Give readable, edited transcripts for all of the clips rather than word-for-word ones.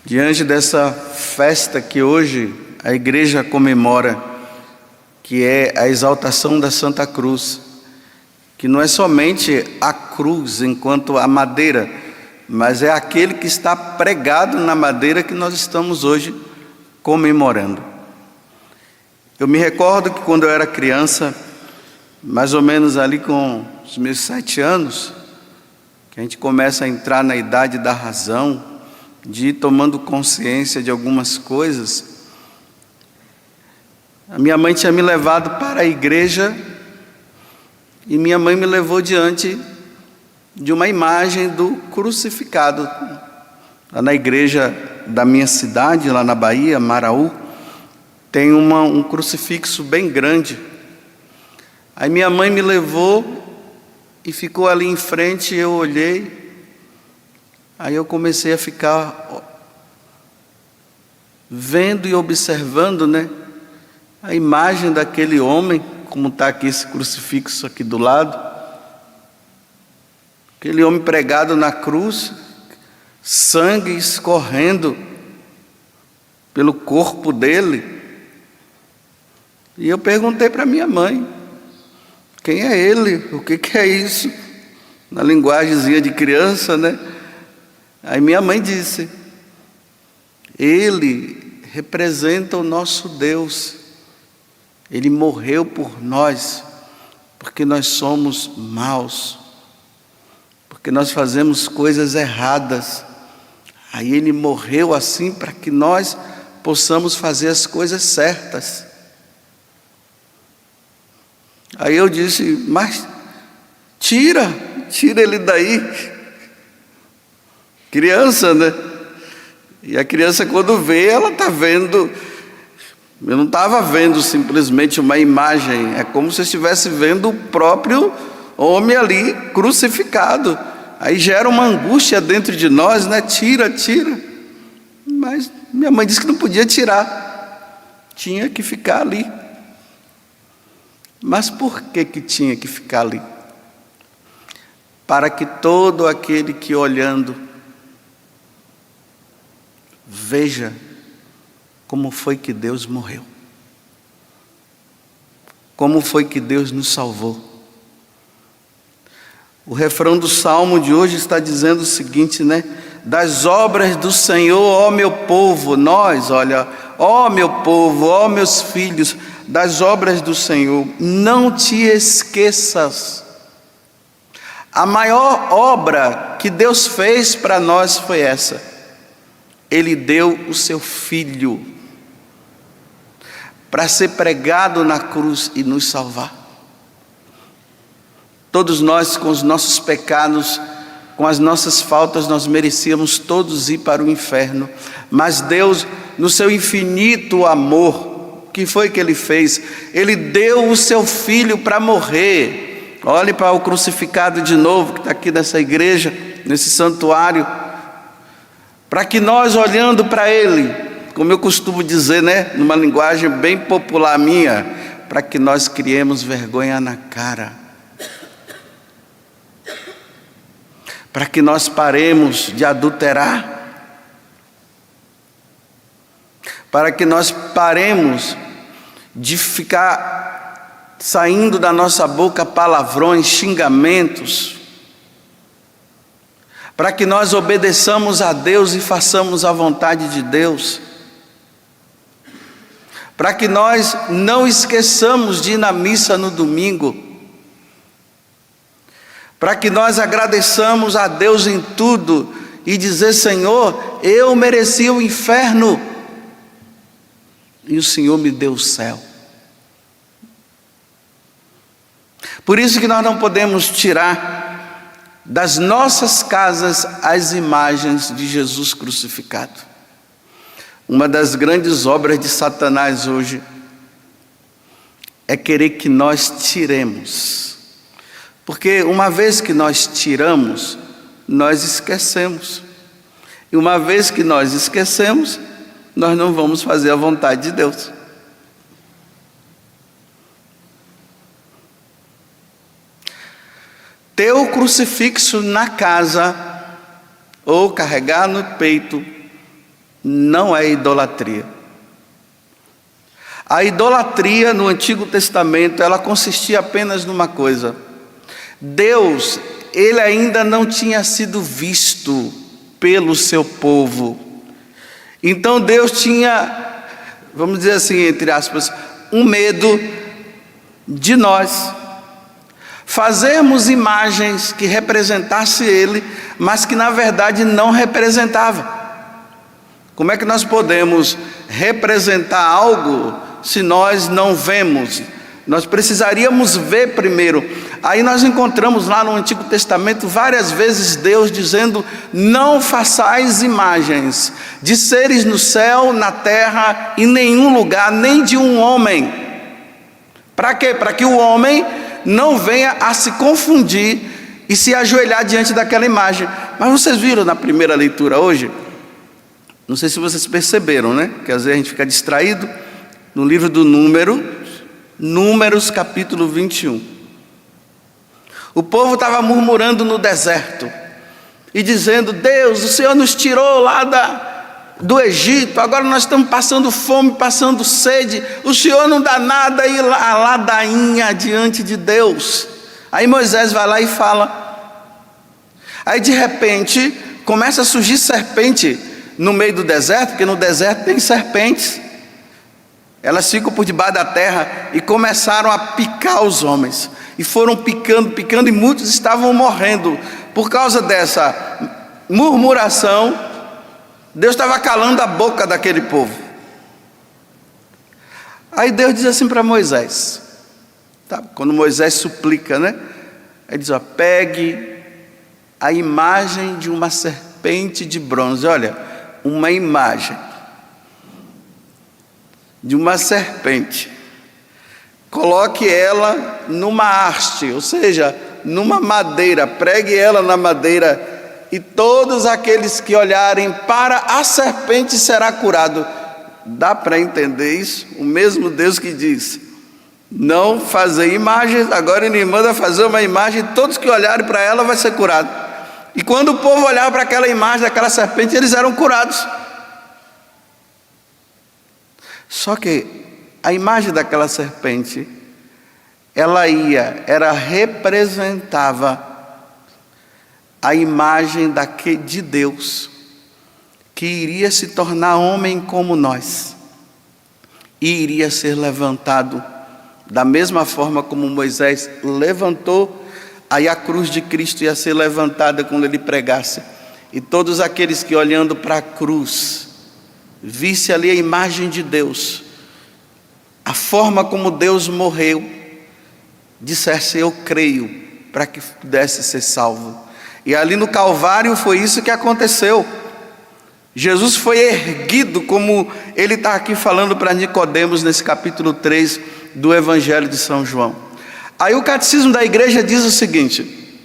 Diante dessa festa que hoje a igreja comemora, que é a exaltação da Santa Cruz, que não é somente a cruz enquanto a madeira, mas é aquele que está pregado na madeira que nós estamos hoje comemorando. Eu me recordo que quando eu era criança, mais ou menos ali com os meus 7 anos, que a gente começa a entrar na idade da razão, de ir tomando consciência de algumas coisas, a minha mãe tinha me levado para a igreja e minha mãe me levou diante de uma imagem do crucificado. Lá na igreja da minha cidade, lá na Bahia, Maraú, tem um crucifixo bem grande. Aí minha mãe me levou e ficou ali em frente, eu olhei, aí eu comecei a ficar vendo e observando, a imagem daquele homem, como está aqui esse crucifixo aqui do lado, aquele homem pregado na cruz, sangue escorrendo pelo corpo dele. E eu perguntei para minha mãe, quem é ele? O que é isso? Na linguagemzinha de criança, Aí minha mãe disse, ele representa o nosso Deus. Ele morreu por nós, porque nós somos maus, porque nós fazemos coisas erradas. Aí ele morreu assim para que nós possamos fazer as coisas certas. Aí eu disse, mas tira ele daí. Criança, E a criança, quando vê, ela está vendo. Eu não estava vendo simplesmente uma imagem, é como se eu estivesse vendo o próprio homem ali crucificado. Aí gera uma angústia dentro de nós, Tira. Mas minha mãe disse que não podia tirar, tinha que ficar ali. Mas por que tinha que ficar ali? Para que todo aquele que olhando veja como foi que Deus morreu, como foi que Deus nos salvou. O refrão do Salmo de hoje está dizendo o seguinte, das obras do Senhor, ó meu povo, ó meu povo, ó meus filhos, das obras do Senhor, não te esqueças. A maior obra que Deus fez para nós foi essa. Ele deu o seu Filho para ser pregado na cruz e nos salvar. Todos nós, com os nossos pecados, com as nossas faltas, nós merecíamos todos ir para o inferno. Mas Deus, no seu infinito amor, o que foi que Ele fez? Ele deu o seu Filho para morrer. Olhe para o crucificado de novo, que está aqui nessa igreja, nesse santuário, para que nós, olhando para Ele, como eu costumo dizer, numa linguagem bem popular minha, para que nós criemos vergonha na cara, para que nós paremos de adulterar, para que nós paremos de ficar saindo da nossa boca palavrões, xingamentos, para que nós obedeçamos a Deus e façamos a vontade de Deus, para que nós não esqueçamos de ir na missa no domingo, para que nós agradeçamos a Deus em tudo e dizer, Senhor, eu mereci o inferno e o Senhor me deu o céu. Por isso que nós não podemos tirar das nossas casas as imagens de Jesus crucificado. Uma das grandes obras de Satanás hoje é querer que nós tiremos. Porque uma vez que nós tiramos, nós esquecemos. E uma vez que nós esquecemos, nós não vamos fazer a vontade de Deus. Ter o crucifixo na casa ou carregar no peito não é idolatria. A idolatria no Antigo Testamento, ela consistia apenas numa coisa: Deus, ele ainda não tinha sido visto pelo seu povo. Então Deus tinha, vamos dizer assim, entre aspas, um medo de nós fazermos imagens que representassem ele, mas que na verdade não representava. Como é que nós podemos representar algo se nós não vemos? Nós precisaríamos ver primeiro. Aí nós encontramos lá no Antigo Testamento várias vezes Deus dizendo: não façais imagens de seres no céu, na terra, em nenhum lugar, nem de um homem. Para quê? Para que o homem não venha a se confundir e se ajoelhar diante daquela imagem. Mas vocês viram na primeira leitura hoje? Não sei se vocês perceberam, né? Que às vezes a gente fica distraído. No livro do Números capítulo 21. O povo estava murmurando no deserto e dizendo: Deus, o Senhor nos tirou lá do Egito, agora nós estamos passando fome, passando sede, o Senhor não dá nada, e a ladainha diante de Deus. Aí Moisés vai lá e fala. Aí de repente começa a surgir serpente no meio do deserto, porque no deserto tem serpentes. Elas ficam por debaixo da terra e começaram a picar os homens. E foram picando, picando, e muitos estavam morrendo. Por causa dessa murmuração, Deus estava calando a boca daquele povo. Aí Deus diz assim para Moisés, tá? Quando Moisés suplica, né? Ele diz: ó, pegue a imagem de uma serpente de bronze. Olha, uma imagem de uma serpente, coloque ela numa haste, ou seja, numa madeira, pregue ela na madeira, e todos aqueles que olharem para a serpente será curado. Dá para entender isso? O mesmo Deus que diz: não fazer imagens, agora ele manda fazer uma imagem, todos que olharem para ela vai ser curado. E quando o povo olhava para aquela imagem daquela serpente, eles eram curados. Só que a imagem daquela serpente, ela representava a imagem de Deus, que iria se tornar homem como nós, e iria ser levantado, da mesma forma como Moisés levantou, aí a cruz de Cristo ia ser levantada quando ele pregasse, e todos aqueles que olhando para a cruz, visse ali a imagem de Deus, a forma como Deus morreu, dissesse: eu creio, para que pudesse ser salvo. E ali no Calvário foi isso que aconteceu. Jesus foi erguido, como ele está aqui falando para Nicodemos nesse capítulo 3 do Evangelho de São João. Aí o Catecismo da Igreja diz o seguinte: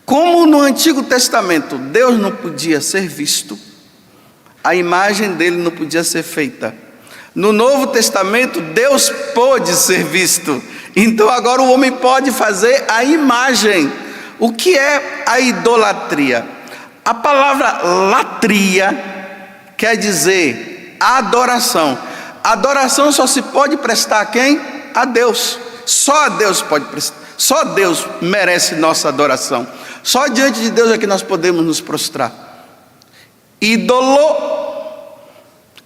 como no Antigo Testamento Deus não podia ser visto, a imagem dele não podia ser feita, no Novo Testamento Deus pôde ser visto. Então agora o homem pode fazer a imagem. O que é a idolatria? A palavra latria quer dizer adoração. Adoração só se pode prestar a quem? A Deus. Só a Deus pode prestar. Só Deus merece nossa adoração. Só diante de Deus é que nós podemos nos prostrar. Ídolo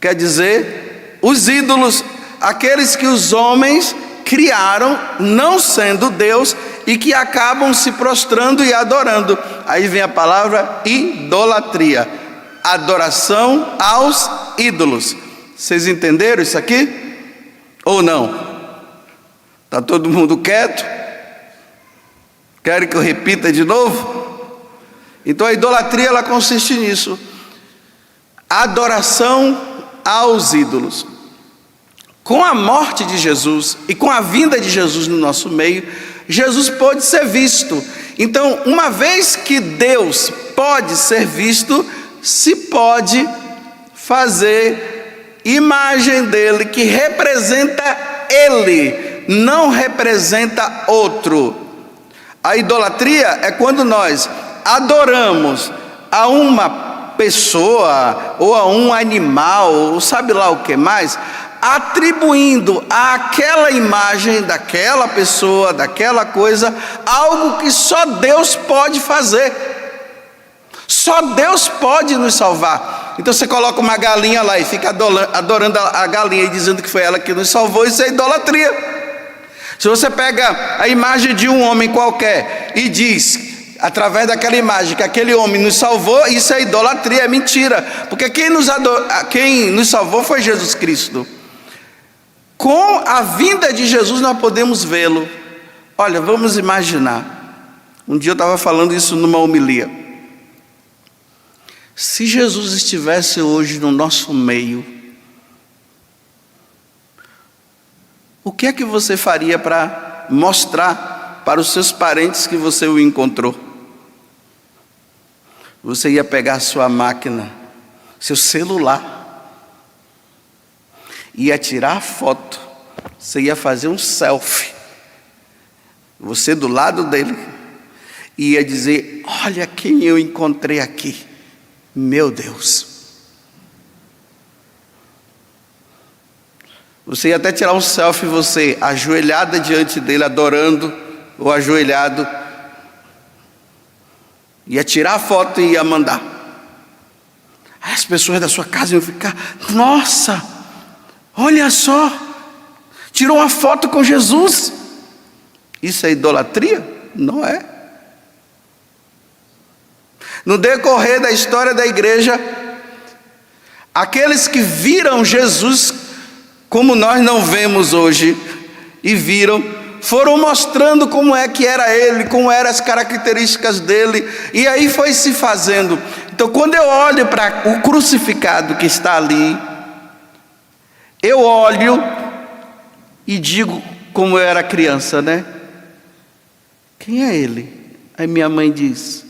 quer dizer os ídolos, aqueles que os homens criaram, não sendo Deus, e que acabam se prostrando e adorando. Aí vem a palavra idolatria, adoração aos ídolos. Vocês entenderam isso aqui? Ou não? Está todo mundo quieto? Querem que eu repita de novo? Então a idolatria, ela consiste nisso: adoração aos ídolos. Com a morte de Jesus e com a vinda de Jesus no nosso meio, Jesus pôde ser visto. Então, uma vez que Deus pode ser visto, se pode fazer imagem dele que representa ele, não representa outro. A idolatria é quando nós adoramos a uma pessoa, ou a um animal, ou sabe lá o que mais, atribuindo àquela imagem daquela pessoa, daquela coisa, algo que só Deus pode fazer. Só Deus pode nos salvar. Então você coloca uma galinha lá e fica adorando a galinha e dizendo que foi ela que nos salvou, isso é idolatria. Se você pega a imagem de um homem qualquer e diz, através daquela imagem, que aquele homem nos salvou, isso é idolatria, é mentira. Porque quem nos salvou foi Jesus Cristo. Com a vinda de Jesus nós podemos vê-lo. Olha, vamos imaginar. Um dia eu estava falando isso numa homilia. Se Jesus estivesse hoje no nosso meio, o que é que você faria para mostrar para os seus parentes que você o encontrou? Você ia pegar a sua máquina, seu celular, ia tirar a foto, você ia fazer um selfie, você do lado dele, e ia dizer: olha quem eu encontrei aqui, meu Deus. Você ia até tirar um selfie, você ajoelhada diante dele, adorando, ou ajoelhado, ia tirar a foto e ia mandar. Aí as pessoas da sua casa iam ficar: nossa, olha só, tirou uma foto com Jesus. Isso é idolatria? Não é. No decorrer da história da igreja, aqueles que viram Jesus como nós não vemos hoje, e viram, foram mostrando como é que era ele, como eram as características dele, e aí foi se fazendo. Então quando eu olho para o crucificado que está ali, eu olho e digo, como eu era criança, né? Quem é ele? Aí minha mãe diz: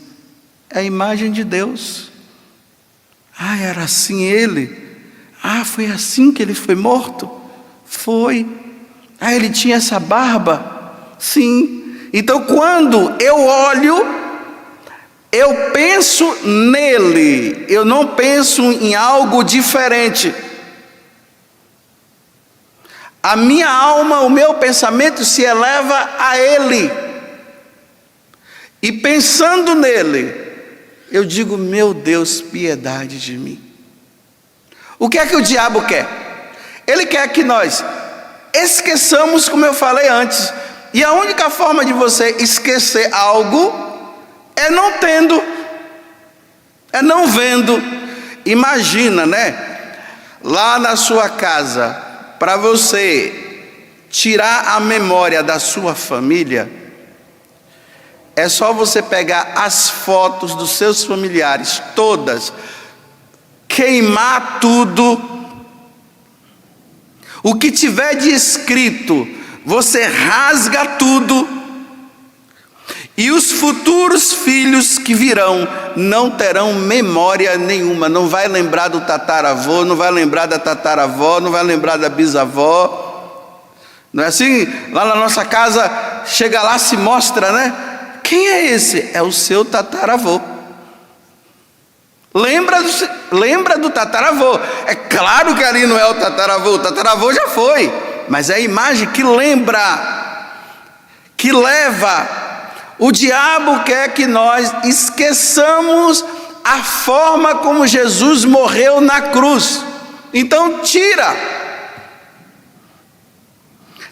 é a imagem de Deus. Ah, era assim ele? Ah, foi assim que ele foi morto? Foi. Ah, ele tinha essa barba? Sim. Então quando eu olho, eu penso nele, eu não penso em algo diferente. A minha alma, o meu pensamento se eleva a ele. E pensando nele, eu digo: meu Deus, piedade de mim. O que é que o diabo quer? Ele quer que nós esqueçamos, como eu falei antes. E a única forma de você esquecer algo é não tendo, é não vendo. Imagina, né? Lá na sua casa, para você tirar a memória da sua família, é só você pegar as fotos dos seus familiares, todas, queimar tudo, o que tiver de escrito, você rasga tudo, e os futuros filhos que virão não terão memória nenhuma, não vai lembrar do tataravô, não vai lembrar da tataravó, não vai lembrar da bisavó. Não é assim? Lá na nossa casa, chega lá, se mostra, né? Quem é esse? É o seu tataravô. Lembra do tataravô. É claro que ali não é o tataravô já foi, mas é a imagem que lembra, que leva. O diabo quer que nós esqueçamos a forma como Jesus morreu na cruz. Então tira.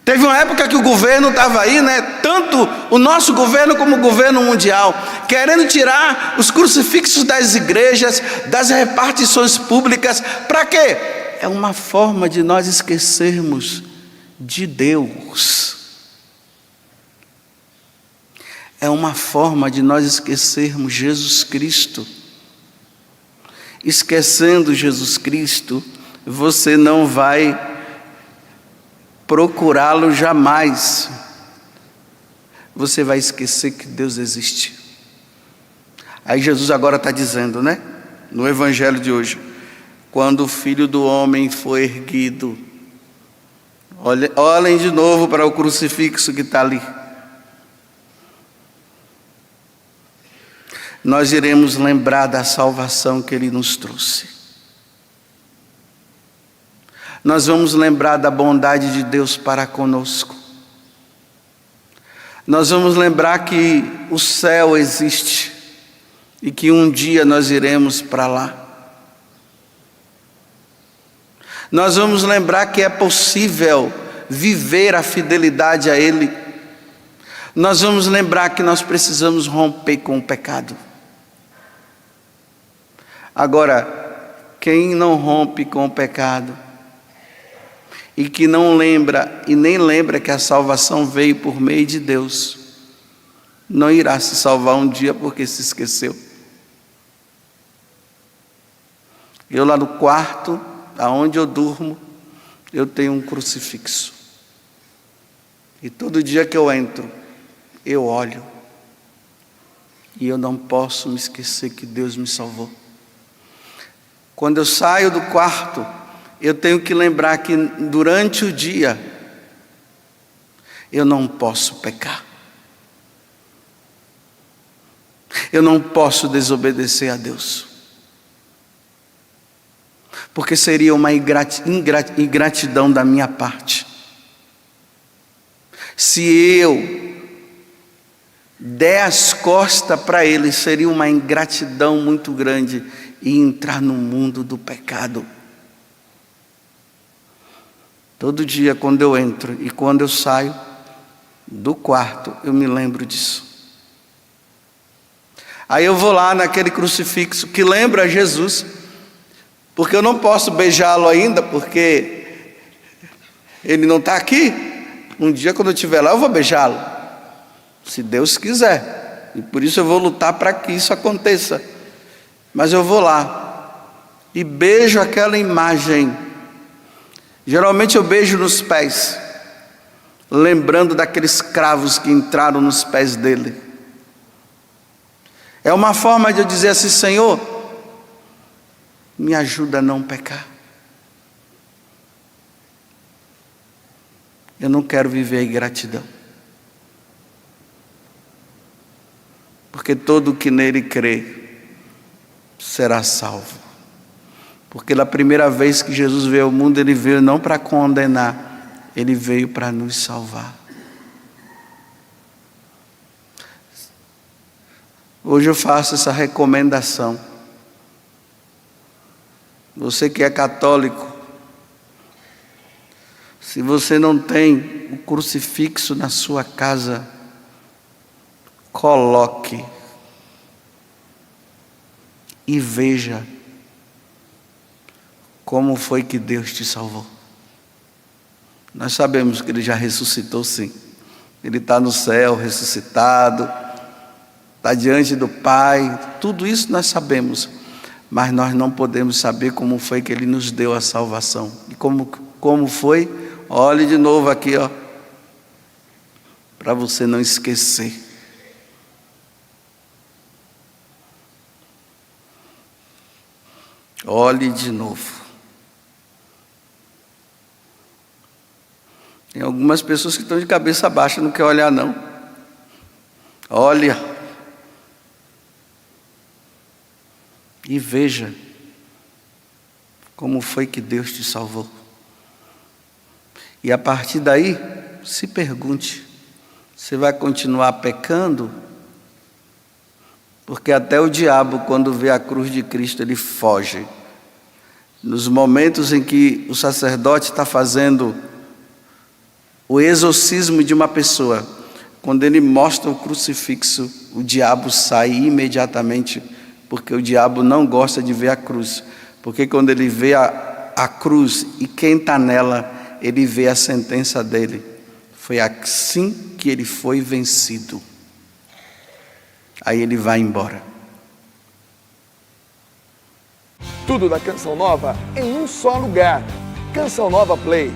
Teve uma época que o governo estava aí, né? Tanto o nosso governo como o governo mundial, querendo tirar os crucifixos das igrejas, das repartições públicas. Para quê? É uma forma de nós esquecermos de Deus. É uma forma de nós esquecermos Jesus Cristo. Esquecendo Jesus Cristo, você não vai procurá-lo jamais. Você vai esquecer que Deus existe. Aí Jesus agora está dizendo, né? No evangelho de hoje: quando o Filho do Homem foi erguido, olhem de novo para o crucifixo que está ali. nós iremos lembrar da salvação que Ele nos trouxe. Nós vamos lembrar da bondade de Deus para conosco. Nós vamos lembrar que o céu existe e que um dia nós iremos para lá. Nós vamos lembrar que é possível viver a fidelidade a Ele. Nós vamos lembrar que nós precisamos romper com o pecado. Agora, quem não rompe com o pecado e que não lembra e nem lembra que a salvação veio por meio de Deus, não irá se salvar um dia porque se esqueceu. Eu lá no quarto, aonde eu durmo, eu tenho um crucifixo. E todo dia que eu entro, eu olho. E eu não posso me esquecer que Deus me salvou. Quando eu saio do quarto, eu tenho que lembrar que durante o dia, eu não posso pecar. Eu não posso desobedecer a Deus. Porque seria uma ingratidão da minha parte. Se eu der as costas para Ele, seria uma ingratidão muito grande e entrar no mundo do pecado. Todo dia quando eu entro e quando eu saio do quarto, eu me lembro disso. Aí eu vou lá naquele crucifixo que lembra Jesus, porque eu não posso beijá-lo ainda, porque ele não está aqui. Um dia quando eu estiver lá eu vou beijá-lo, se Deus quiser, e por isso eu vou lutar para que isso aconteça. Mas eu vou lá e beijo aquela imagem. Geralmente eu beijo nos pés, lembrando daqueles cravos que entraram nos pés dele. É uma forma de eu dizer assim: Senhor, me ajuda a não pecar. Eu não quero viver a ingratidão. Porque todo que nele crê será salvo. Porque na primeira vez que Jesus veio ao mundo, Ele veio não para condenar, Ele veio para nos salvar. Hoje eu faço essa recomendação. Você que é católico, se você não tem o crucifixo na sua casa, coloque e veja como foi que Deus te salvou. Nós sabemos que Ele já ressuscitou, sim. Ele está no céu, ressuscitado, está diante do Pai, tudo isso nós sabemos. Mas nós não podemos saber como foi que Ele nos deu a salvação. E como foi? Olhe de novo aqui, ó, para você não esquecer. Olhe de novo. Tem algumas pessoas que estão de cabeça baixa, não quer olhar não. Olha. E veja como foi que Deus te salvou. E a partir daí, se pergunte, você vai continuar pecando? Porque até o diabo, quando vê a cruz de Cristo, ele foge. Nos momentos em que o sacerdote está fazendo o exorcismo de uma pessoa, quando ele mostra o crucifixo, o diabo sai imediatamente, porque o diabo não gosta de ver a cruz. Porque quando ele vê a cruz e quem está nela, ele vê a sentença dele. Foi assim que ele foi vencido. Aí ele vai embora. Tudo da Canção Nova em um só lugar. Canção Nova Play.